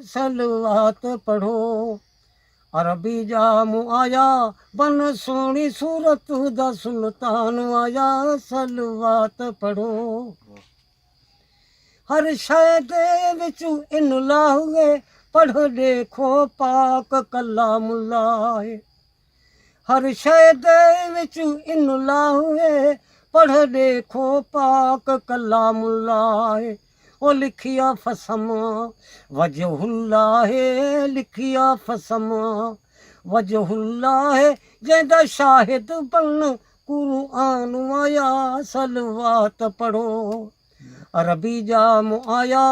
सलवात पढ़ो। अरबी जाम आया बन सोहनी सूरत दा सुल्तान आया सलवात पढ़ो। हर शय दे विच इन लाए पढ़ देखो पाक कलामुल्लाह। हर शय दे विच इन लाए पढ़ देखो पाक कलामुल्लाह। ओ लिखिया फसम वजहुल्लाह लिखिया फसम वजहुल्लाह जंदा शाहिद बन कुरान आया सलवात पढ़ो। अरबी जाम आया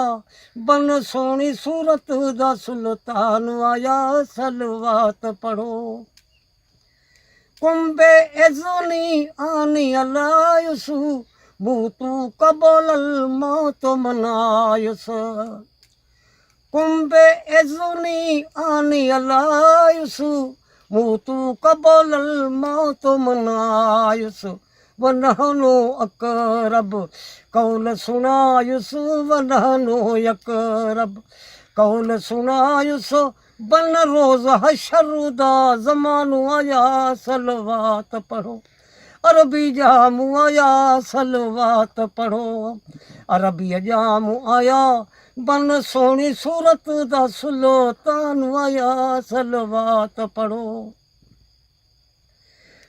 बन सोहनी सूरत दा सुल्तान आया सलवात पढ़ो। कुंबे इज़नी आनी अलायुसु मूतू कबोलल मौत मनायुस। कुंबे इज़नी आनी अलायुसु मूतू कबोलल मौत मनायुस। वनहनो अकरब कौल सुनायुस वनहनो अकरब कौल सुनायुस। बन रोज़ हशर दा ज़मानो आया सलवात पढ़ो। अरबी जाम आया सलवात पढ़ो। अरबी जाम आया बन सोहनी सूरत दा सुल्तान आया सलवात पढ़ो।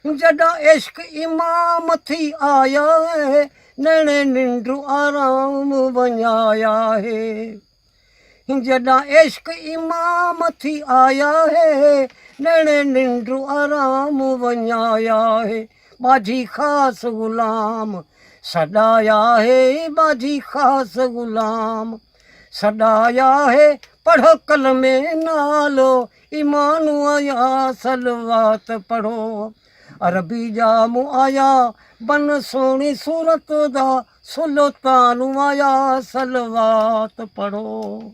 जॾा इश्क इमाम थी आया है नैणे निंड आराम वञाया है। जॾा इश्क इमाम थी आया है नैणे निंड आराम वञाया है। बाजी ख़ास ग़ुलाम सॾाया है बाजी ख़ास ग़ुलाम सॾाया है। पढ़ कलमे नालो ईमान आया सलवात पढ़ो। अरबी जाम आया बन सोहनी सूरत दा सुल्तान आया सलवात पढ़ो।